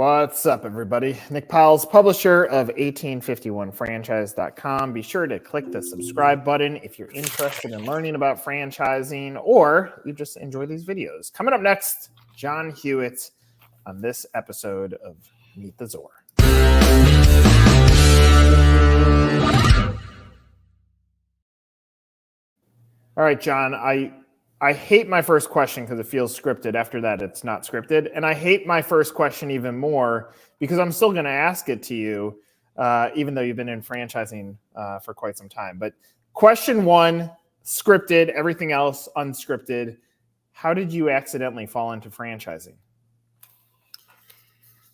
What's up, everybody? Nick Powills, publisher of 1851franchise.com. Be sure to click the subscribe button if you're interested in learning about franchising or you just enjoy these videos. Coming up next, John Hewitt on this episode of Meet the Zor. All right, John, I hate my first question because it feels scripted. After that, it's not scripted. And I hate my first question even more because I'm still going to ask it to you, even though you've been in franchising for quite some time. But question one, scripted, everything else unscripted. How did you accidentally fall into franchising?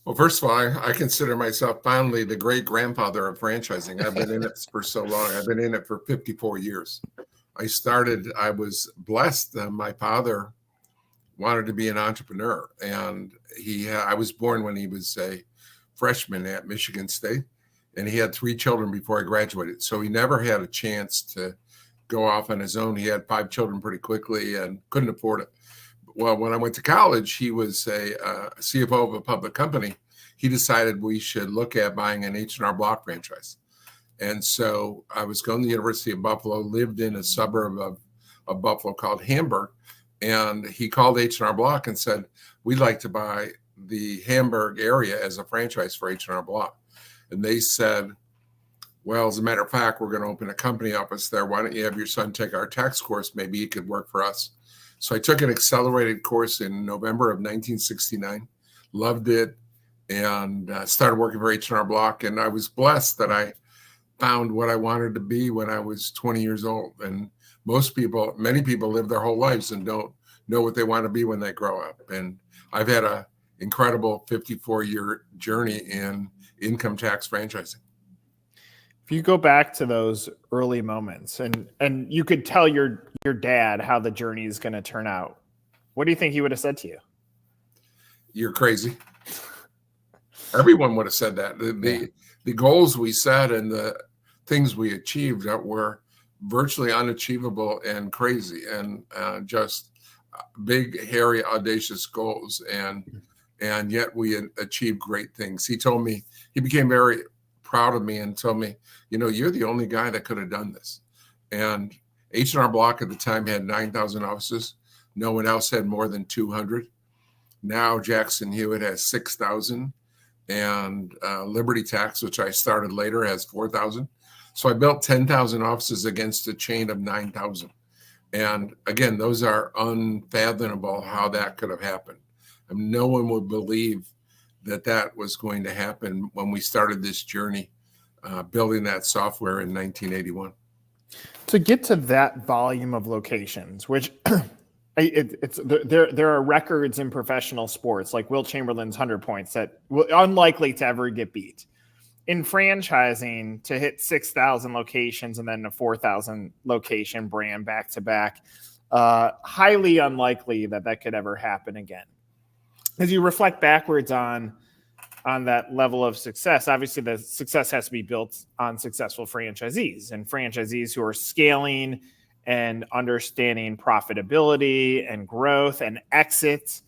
Well, first of all, I consider myself fondly the great-grandfather of franchising. I've been in it for so long. I've been in it for 54 years. I was blessed that my father wanted to be an entrepreneur, and I was born when he was a freshman at Michigan State, and he had 3 children before I graduated. So he never had a chance to go off on his own. He had 5 children pretty quickly and couldn't afford it. Well, when I went to college, he was a CFO of a public company. He decided we should look at buying an H&R Block franchise. And so I was going to the University of Buffalo, lived in a suburb of Buffalo called Hamburg. And he called H&R Block and said, we'd like to buy the Hamburg area as a franchise for H&R Block. And they said, well, as a matter of fact, we're going to open a company office there. Why don't you have your son take our tax course? Maybe he could work for us. So I took an accelerated course in November of 1969, loved it, and started working for H&R Block. And I was blessed that I found what I wanted to be when I was 20 years old. And many people live their whole lives and don't know what they want to be when they grow up. And I've had an incredible 54-year journey in income tax franchising. If you go back to those early moments and you could tell your dad how the journey is going to turn out, what do you think he would have said to you? You're crazy. Everyone would have said that. The goals we set and the things we achieved that were virtually unachievable and crazy and just big, hairy, audacious goals. And yet we achieved great things. He told me, he became very proud of me and told me, you're the only guy that could have done this. And H&R Block at the time had 9,000 offices. No one else had more than 200. Now Jackson Hewitt has 6,000. And Liberty Tax, which I started later, has 4,000. So I built 10,000 offices against a chain of 9,000. And again, those are unfathomable how that could have happened. I mean, no one would believe that was going to happen when we started this journey, building that software in 1981. To get to that volume of locations, which there are records in professional sports like Wilt Chamberlain's 100 points that will unlikely to ever get beat. In franchising, to hit 6,000 locations and then a 4,000 location brand back to back, highly unlikely that could ever happen again. As you reflect backwards on that level of success, obviously the success has to be built on successful franchisees and franchisees who are scaling and understanding profitability and growth and exit.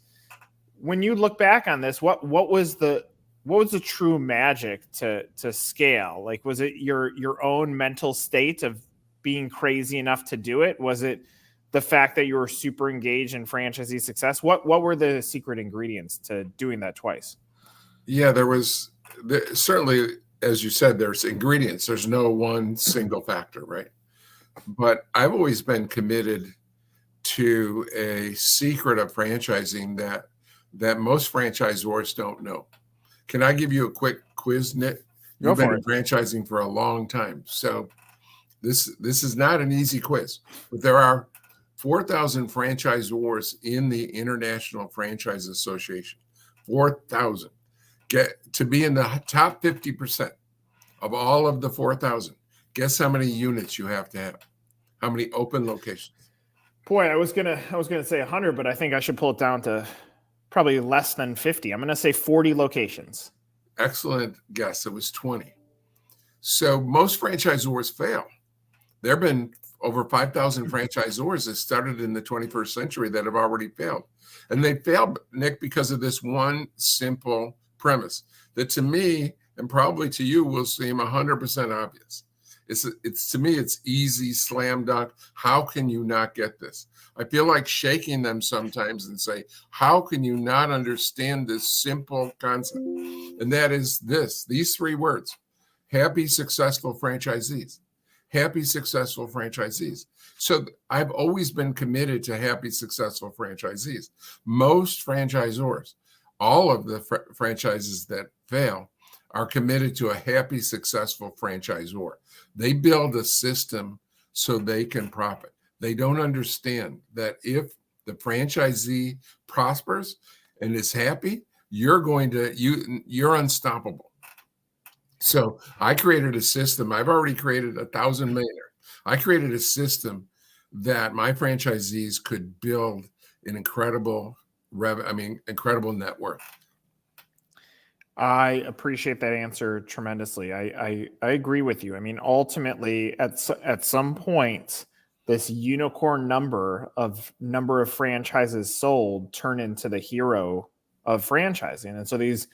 When you look back on this, what was the true magic to scale? Like, was it your own mental state of being crazy enough to do it? Was it the fact that you were super engaged in franchisee success? What were the secret ingredients to doing that twice? Yeah, certainly, as you said, there's ingredients. There's no one single factor, right? But I've always been committed to a secret of franchising that most franchisors don't know. Can I give you a quick quiz, Nick? You've been in franchising for a long time. So this is not an easy quiz, but there are 4,000 franchisors in the International Franchise Association. 4,000. Get to be in the top 50% of all of the 4,000. Guess how many units you have to have? How many open locations? Boy, I was gonna say 100, but I think I should pull it down to probably less than 50. I'm gonna say 40 locations. Excellent guess. It was 20. So most franchisors fail. There have been over 5,000 franchisors that started in the 21st century that have already failed. And they failed, Nick, because of this one simple premise that to me, and probably to you, will seem 100% obvious. It's to me, it's easy, slam dunk. How can you not get this? I feel like shaking them sometimes and say, how can you not understand this simple concept? And that is these three words: happy, successful franchisees. Happy, successful franchisees. So I've always been committed to happy, successful franchisees. Most franchisors, all of the franchises that fail, are committed to a happy, successful franchisor. They build a system so they can profit. They don't understand that if the franchisee prospers and is happy, you're unstoppable. So I created a system. I've already created 1,000 millionaires. I created a system that my franchisees could build an incredible net worth. I appreciate that answer tremendously. I agree with you. I mean, ultimately, at some point, this unicorn number of franchises sold turn into the hero of franchising. And so these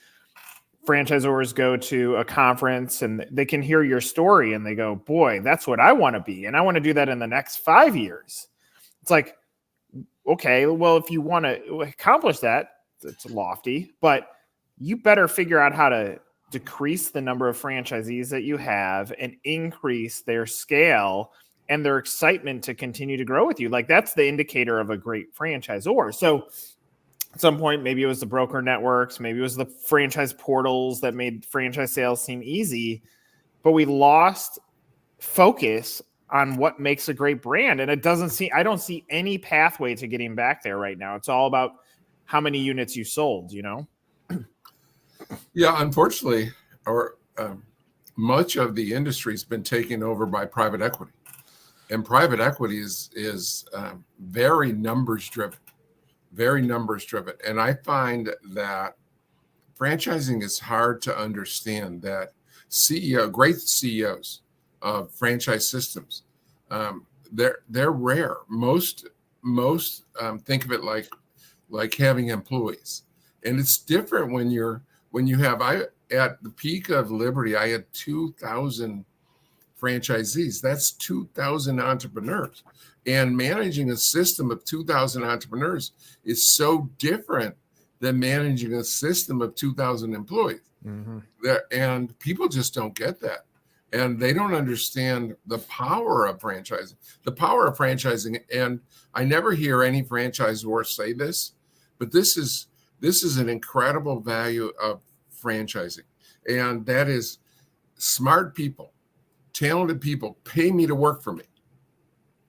franchisors go to a conference and they can hear your story and they go, boy, that's what I want to be. And I want to do that in the next 5 years. It's like, okay, well, if you want to accomplish that, it's lofty, but you better figure out how to decrease the number of franchisees that you have and increase their scale and their excitement to continue to grow with you. Like, that's the indicator of a great franchisor. So at some point, maybe it was the broker networks, maybe it was the franchise portals that made franchise sales seem easy, but we lost focus on what makes a great brand. And I don't see any pathway to getting back there right now. It's all about how many units you sold, you know? Yeah, unfortunately, much of the industry has been taken over by private equity. And private equity is very numbers driven. And I find that franchising is hard to understand. That great CEOs of franchise systems, they're rare. Most think of it like having employees, and it's different when you have. At the peak of Liberty, I had 2,000 franchisees. That's 2,000 entrepreneurs. And managing a system of 2,000 entrepreneurs is so different than managing a system of 2,000 employees. Mm-hmm. And people just don't get that. And they don't understand the power of franchising. And I never hear any franchisor say this, but this is an incredible value of franchising. And that is smart people, talented people pay me to work for me,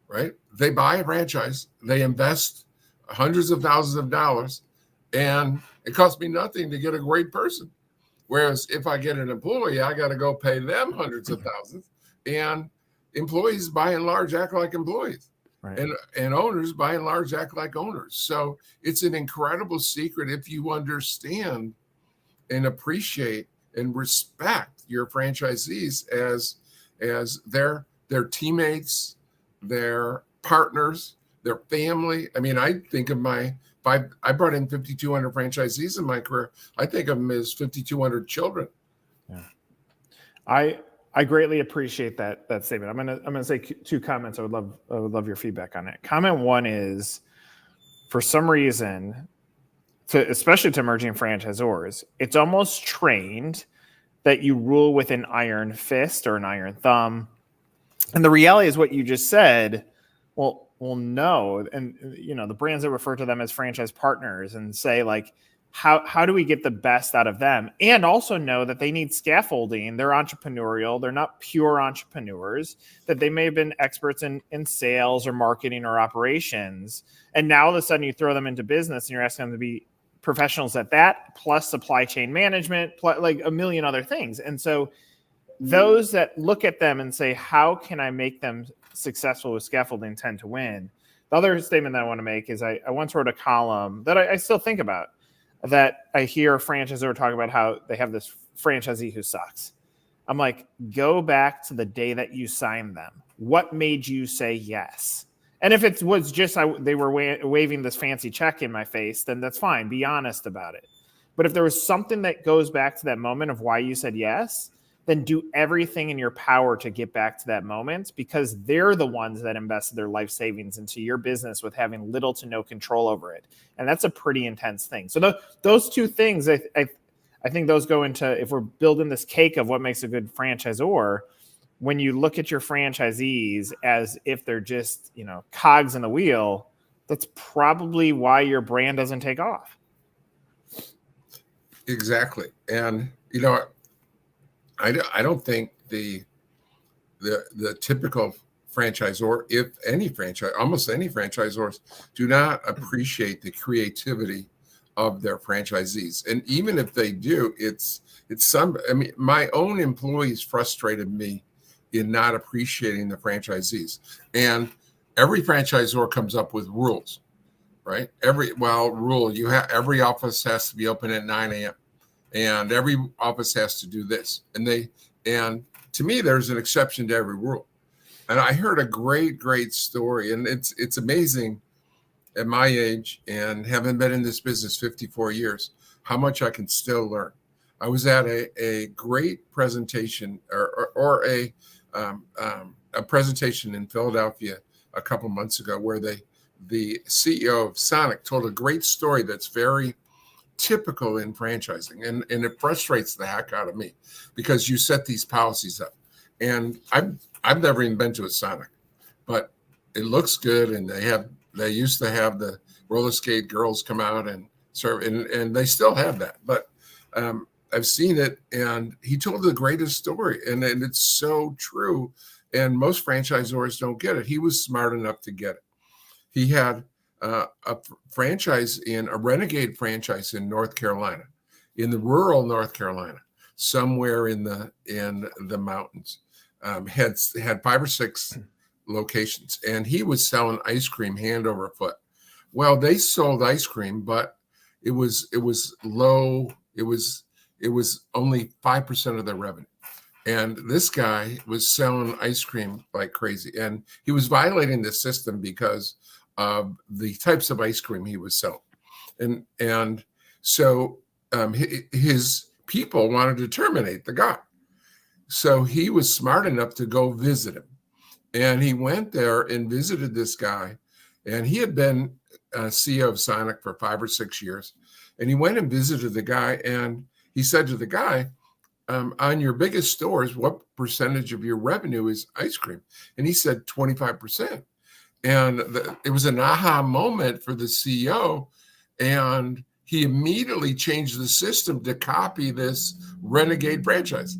right? They buy a franchise, they invest hundreds of thousands of dollars, and it costs me nothing to get a great person. Whereas if I get an employee, I got to go pay them hundreds of thousands. And employees, by and large, act like employees. Right. And owners, by and large, act like owners. So it's an incredible secret if you understand and appreciate and respect your franchisees as their teammates, their partners, their family. I mean, I think of I brought in 5,200 franchisees in my career. I think of them as 5,200 children. Yeah, I greatly appreciate that statement. I'm gonna say two comments. I would love your feedback on it. Comment one is, for some reason, especially to emerging franchisors, it's almost trained that you rule with an iron fist or an iron thumb. And the reality is what you just said. Well, no. And, you know, the brands that refer to them as franchise partners and say, like, how do we get the best out of them? And also know that they need scaffolding. They're entrepreneurial. They're not pure entrepreneurs, that they may have been experts in sales or marketing or operations. And now all of a sudden you throw them into business and you're asking them to be professionals at that, plus supply chain management, like a million other things. And so those that look at them and say, how can I make them successful with scaffolding, tend to win. The other statement that I want to make is I once wrote a column that I still think about, that I hear franchisors talk about how they have this franchisee who sucks. I'm like, go back to the day that you signed them. What made you say yes? And if it was just they were waving this fancy check in my face, then that's fine. Be honest about it. But if there was something that goes back to that moment of why you said yes, then do everything in your power to get back to that moment, because they're the ones that invested their life savings into your business with having little to no control over it. And that's a pretty intense thing. So those two things, I think those go into, if we're building this cake of what makes a good franchisor, when you look at your franchisees as if they're just, cogs in the wheel, that's probably why your brand doesn't take off. Exactly. And, I don't think the typical franchisor, if any franchise, almost any franchisors, do not appreciate the creativity of their franchisees. And even if they do, it's my own employees frustrated me in not appreciating the franchisees. And every franchisor comes up with rules, right? Every office has to be open at 9 a.m. and every office has to do this. And to me, there's an exception to every rule. And I heard a great story, and it's amazing at my age and having been in this business 54 years, how much I can still learn. I was at a great presentation or a presentation in Philadelphia a couple months ago where the CEO of Sonic told a great story that's very typical in franchising, and it frustrates the heck out of me because you set these policies up, and I've never even been to a Sonic, but it looks good, and they used to have the roller skate girls come out and serve, and they still have that, but I've seen it, and he told the greatest story, and it's so true, and most franchisors don't get it. He was smart enough to get it. He had a renegade franchise in North Carolina, in the rural North Carolina, somewhere in the mountains, had 5 or 6 locations, and he was selling ice cream hand over foot. Well, they sold ice cream, but it was low. It was only 5% of their revenue. And this guy was selling ice cream like crazy, and he was violating the system because of the types of ice cream he was selling. And so his people wanted to terminate the guy. So he was smart enough to go visit him. And he went there and visited this guy. And he had been CEO of Sonic for 5 or 6 years. And he went and visited the guy. And he said to the guy, on your biggest stores, what percentage of your revenue is ice cream? And he said 25%. And it was an aha moment for the CEO. And he immediately changed the system to copy this renegade franchise.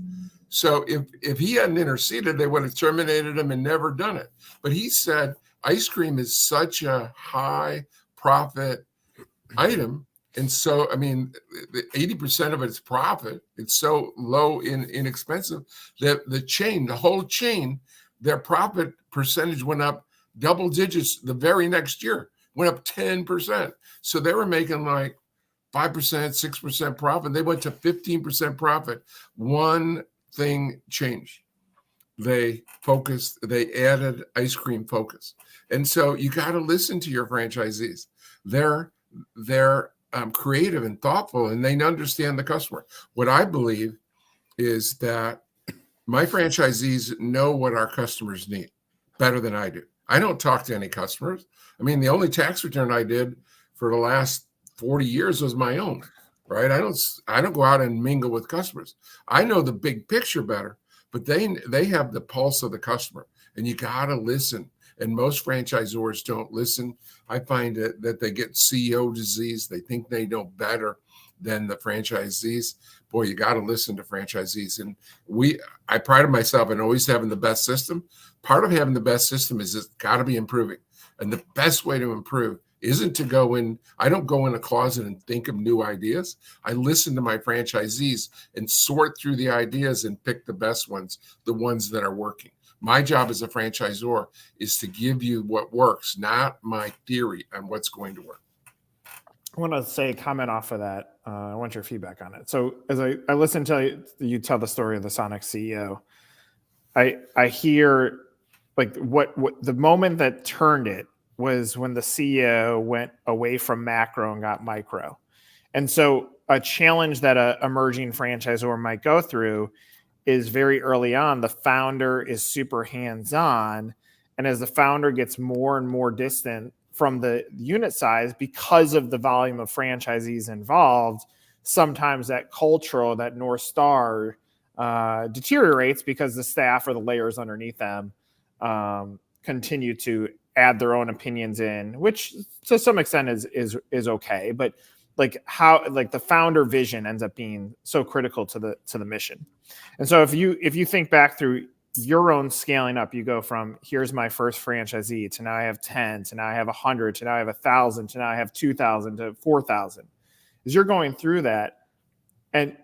So if he hadn't interceded, they would have terminated him and never done it. But he said ice cream is such a high profit item. And so, 80% of it's profit. It's so low in inexpensive that the whole chain, their profit percentage went up double digits the very next year, went up 10%. So they were making like 5%, 6% profit. They went to 15% profit. One thing changed. They added ice cream focus. And so you got to listen to your franchisees. They're creative and thoughtful, and they understand the customer. What I believe is that my franchisees know what our customers need better than I do. I don't talk to any customers. The only tax return I did for the last 40 years was my own, right? I don't go out and mingle with customers. I know the big picture better, but they have the pulse of the customer, and you got to listen. And most franchisors don't listen. I find that they get CEO disease. They think they know better than the franchisees. Boy, you got to listen to franchisees. And I pride myself in always having the best system. Part of having the best system is it's got to be improving. And the best way to improve isn't to go in. I don't go in a closet and think of new ideas. I listen to my franchisees and sort through the ideas and pick the best ones, the ones that are working. My job as a franchisor is to give you what works, not my theory on what's going to work. I want to say a comment off of that. I want your feedback on it. So as I listen to you tell the story of the Sonic CEO, I hear like what the moment that turned it was when the CEO went away from macro and got micro. And so a challenge that a emerging franchisor might go through is very early on, the founder is super hands-on. And as the founder gets more and more distant from the unit size because of the volume of franchisees involved, sometimes that cultural, that North Star deteriorates because the staff or the layers underneath them continue to add their own opinions in, which to some extent is okay. But like the founder vision ends up being so critical to the mission. And so if you think back through your own scaling up, you go from here's my first franchisee to now I have 10, to now I have 100, to now I have 1,000, to now I have 2,000 to 4,000. As you're going through that, and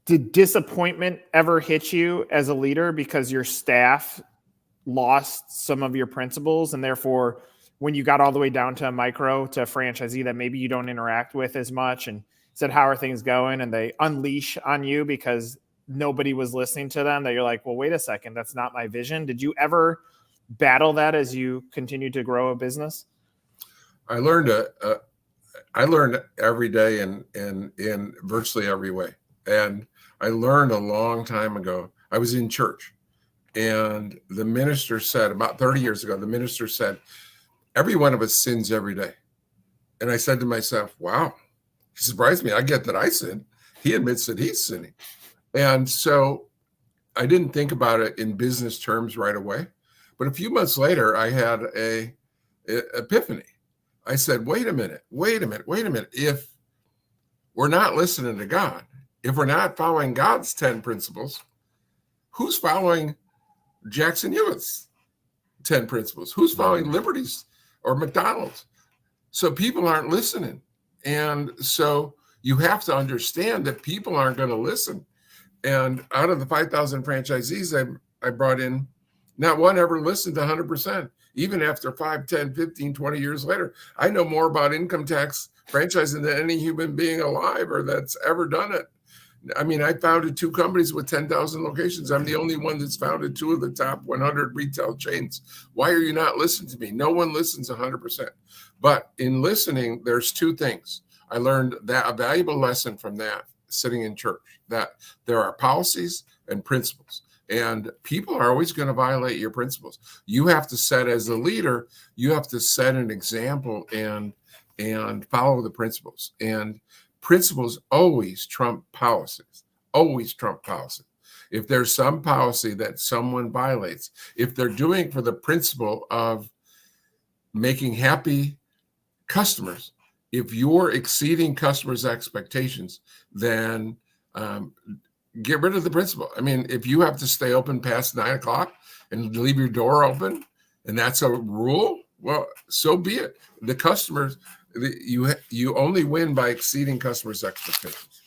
did disappointment ever hit you as a leader because your staff lost some of your principles, and therefore when you got all the way down to a micro, to a franchisee that maybe you don't interact with as much, and said, how are things going? And they unleash on you because nobody was listening to them, that you're like, well, wait a second, that's not my vision. Did you ever battle that as you continue to grow a business? I learned every day in virtually every way. And I learned a long time ago. I was in church, and the minister said, about 30 years ago, the minister said, every one of us sins every day. And I said to myself, wow, he surprised me. I get that I sin. He admits that he's sinning. And so I didn't think about it in business terms right away. But a few months later, I had a epiphany. I said, wait a minute. If we're not listening to God, if we're not following God's 10 principles, who's following Jackson Hewitt's 10 principles? Who's following Liberty's or McDonald's? So people aren't listening. And so you have to understand that people aren't going to listen. And out of the 5,000 franchisees I brought in, not one ever listened to 100%. Even after 5, 10, 15, 20 years later, I know more about income tax franchising than any human being alive or that's ever done it. I mean, I founded 2 companies with 10,000 locations. I'm the only one that's founded 2 of the top 100 retail chains. Why are you not listening to me? No one listens 100%. But in listening, there's 2 things. I learned that a valuable lesson from that sitting in church, that there are policies and principles. And people are always going to violate your principles. You have to set, as a leader, you have to set an example and follow the principles. And principles always trump policies, always trump policy. If there's some policy that someone violates, if they're doing it for the principle of making happy customers, if you're exceeding customers' expectations, then get rid of the principle. I mean, if you have to stay open past 9 o'clock and leave your door open, and that's a rule, well, so be it. The customers, you only win by exceeding customers' expectations.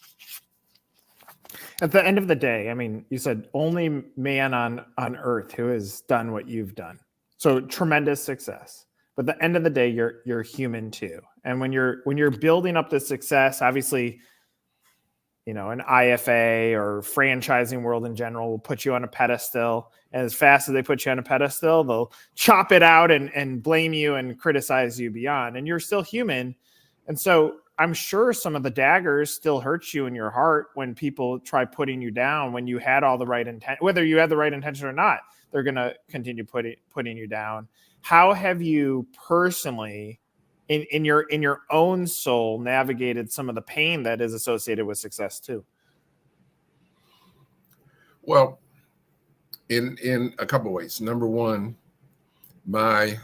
At the end of the day, I mean, you said only man on earth who has done what you've done. So tremendous success. But at the end of the day, you're human too. And when you're building up this success, obviously, you know, an IFA or franchising world in general will put you on a pedestal. And as fast as they put you on a pedestal, they'll chop it out and blame you and criticize you beyond. And you're still human. And so I'm sure some of the daggers still hurt you in your heart when people try putting you down, when you had all the right intent, whether you had the right intention or not, they're going to continue putting you down. How have you personally, in your own soul, navigated some of the pain that is associated with success too? Well, in a couple of ways. Number one, my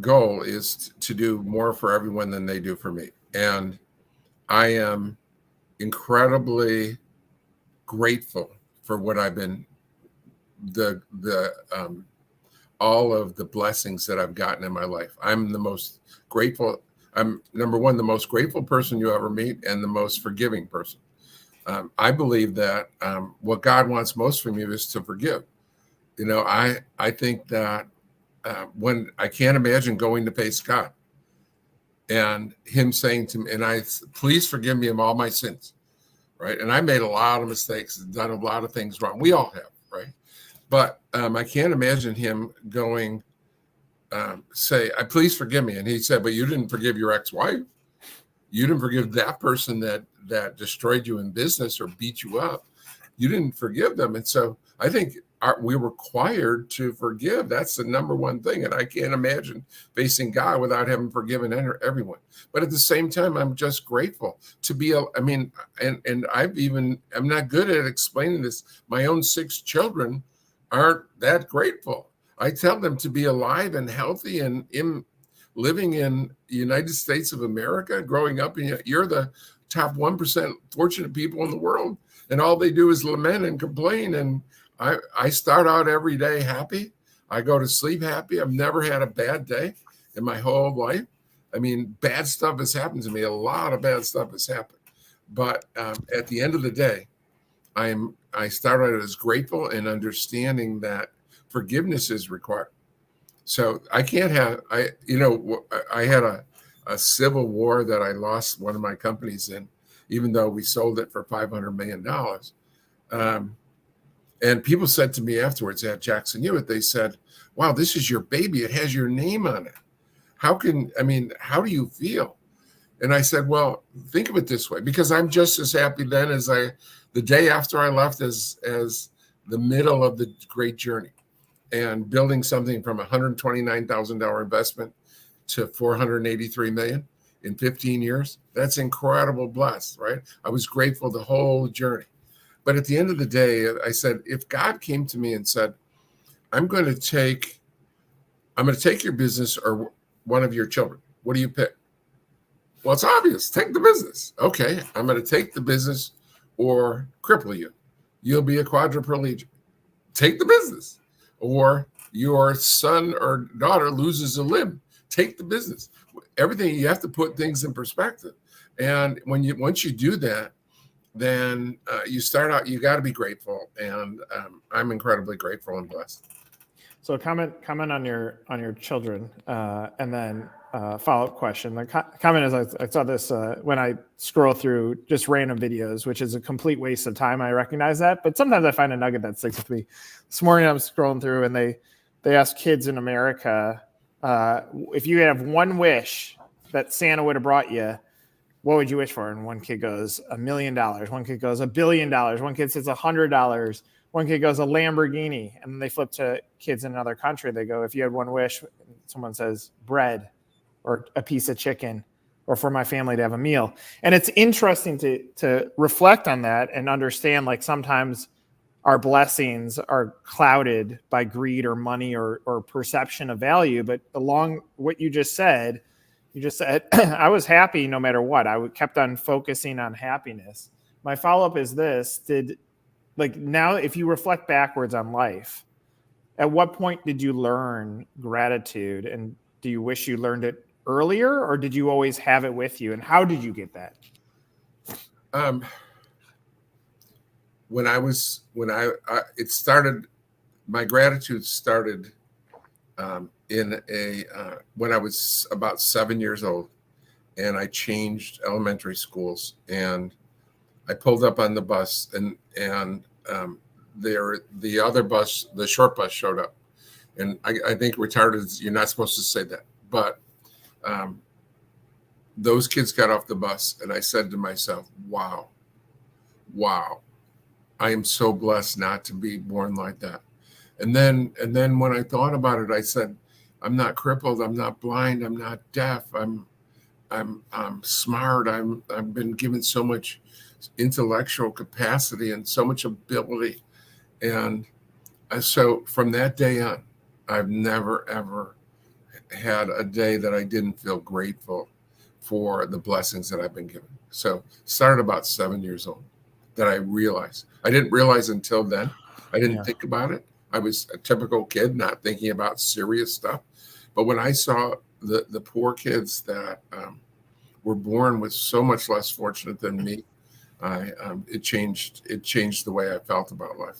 goal is to do more for everyone than they do for me. And I am incredibly grateful for what I've been, all of the blessings that I've gotten in my life. I'm the most grateful. I'm, number one, the most grateful person you ever meet and the most forgiving person. I believe that what God wants most from you is to forgive. You know, I think that when I can't imagine going to face God and him saying to me, please forgive me of all my sins, right? And I made a lot of mistakes, done a lot of things wrong. We all have, right? But I can't imagine him going, say, please forgive me. And he said, but you didn't forgive your ex-wife. You didn't forgive that person that destroyed you in business or beat you up. You didn't forgive them. And so I think we're required to forgive. That's the number one thing. And I can't imagine facing God without having forgiven everyone. But at the same time, I'm just grateful to be, and I'm not good at explaining this. My own 6 children aren't that grateful. I tell them to be alive and healthy and living in the United States of America, growing up, and you're the top 1% fortunate people in the world. And all they do is lament and complain. And I start out every day happy. I go to sleep happy. I've never had a bad day in my whole life. I mean, bad stuff has happened to me. A lot of bad stuff has happened. But at the end of the day, I start out as grateful and understanding that forgiveness is required. So I can't have, I had a civil war that I lost one of my companies in, even though we sold it for $500 million. And people said to me afterwards at Jackson Hewitt, they said, wow, this is your baby. It has your name on it. How do you feel? And I said, well, think of it this way, because I'm just as happy then as the day after I left as the middle of the great journey. And building something from $129,000 investment to $483 million in 15 years, that's incredible blessed, right? I was grateful the whole journey. But at the end of the day, I said, if God came to me and said, I'm going to take your business or one of your children, what do you pick? Well, it's obvious. Take the business. Okay, I'm going to take the business or cripple you. You'll be a quadriplegic. Take the business. Or your son or daughter loses a limb. Take the business. Everything, you have to put things in perspective. And once you do that, then you start out, you got to be grateful. And I'm incredibly grateful and blessed. So comment on your children, and then follow-up question. The comment is, I saw this when I scroll through just random videos, which is a complete waste of time. I recognize that, but sometimes I find a nugget that sticks with me. This morning I'm scrolling through, and they ask kids in America, if you have one wish that Santa would have brought you, what would you wish for? And one kid goes $1 million. One kid goes $1 billion. One kid says $100. One kid goes a Lamborghini. And then they flip to kids in another country. They go, if you had one wish, someone says bread or a piece of chicken or for my family to have a meal. And it's interesting to reflect on that and understand, like, sometimes our blessings are clouded by greed or money or perception of value. But along what you just said, I was happy no matter what. I kept on focusing on happiness. My follow-up is this: now, if you reflect backwards on life, at what point did you learn gratitude? And do you wish you learned it earlier, or did you always have it with you? And how did you get that? My gratitude started when I was about 7 years old, and I changed elementary schools, and I pulled up on the bus, and the other bus, the short bus, showed up, and I think retarded, you're not supposed to say that, but those kids got off the bus, and I said to myself, wow, I am so blessed not to be born like that. And then when I thought about it, I said, I'm not crippled, I'm not blind, I'm not deaf, I'm smart, I've been given so much intellectual capacity and so much ability. And so from that day on, I've never, ever had a day that I didn't feel grateful for the blessings that I've been given. So started about 7 years old that I realized. I didn't realize until then. I didn't think about it. I was a typical kid, not thinking about serious stuff. But when I saw the poor kids that were born with so much less fortunate than me, it changed the way I felt about life.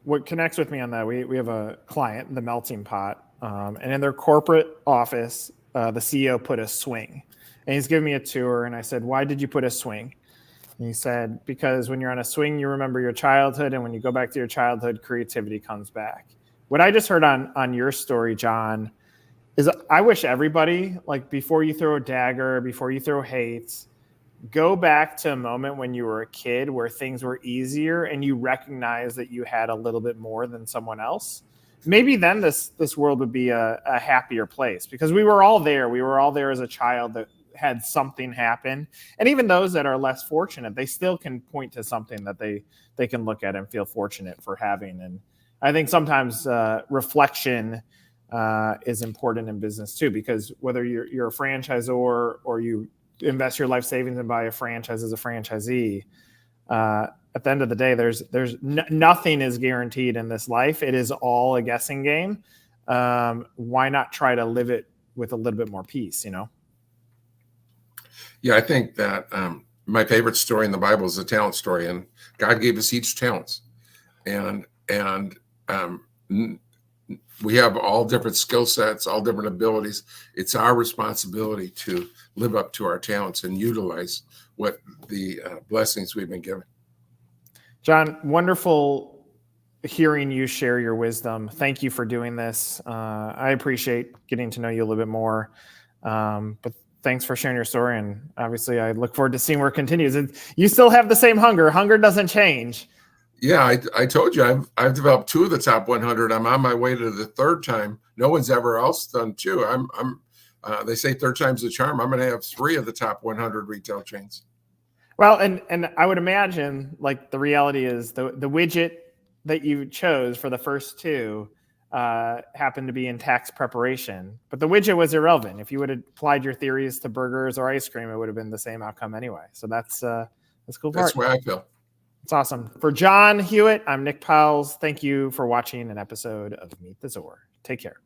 What connects with me on that, we have a client, The Melting Pot, and in their corporate office, the CEO put a swing. And he's giving me a tour, and I said, why did you put a swing? And he said, because when you're on a swing, you remember your childhood, and when you go back to your childhood, creativity comes back. What I just heard on your story, John, is I wish everybody, like, before you throw a dagger, before you throw hate, go back to a moment when you were a kid where things were easier and you recognize that you had a little bit more than someone else. Maybe then this world would be a happier place, because we were all there. We were all there as a child that had something happen. And even those that are less fortunate, they still can point to something that they can look at and feel fortunate for having. And I think sometimes reflection is important in business too, because whether you're a franchisor or you invest your life savings and buy a franchise as a franchisee, at the end of the day, nothing is guaranteed in this life. It is all a guessing game. Why not try to live it with a little bit more peace, you know? Yeah, I think that my favorite story in the Bible is the talent story, and God gave us each talents, and we have all different skill sets, all different abilities. It's our responsibility to live up to our talents and utilize what the blessings we've been given. John, wonderful hearing you share your wisdom. Thank you for doing this. I appreciate getting to know you a little bit more. But thanks for sharing your story. And obviously, I look forward to seeing where it continues. And you still have the same hunger. Hunger doesn't change. Yeah, I told you I've developed 2 of the top 100. I'm on my way to the 3rd time. No one's ever else done 2. They say 3rd time's the charm. I'm going to have 3 of the top 100 retail chains. Well, and I would imagine, like, the reality is the widget that you chose for the first 2 happened to be in tax preparation, but the widget was irrelevant. If you would have applied your theories to burgers or ice cream, it would have been the same outcome anyway. So that's cool. That's where I feel. It's awesome. For John Hewitt, I'm Nick Powills. Thank you for watching an episode of Meet the Zor. Take care.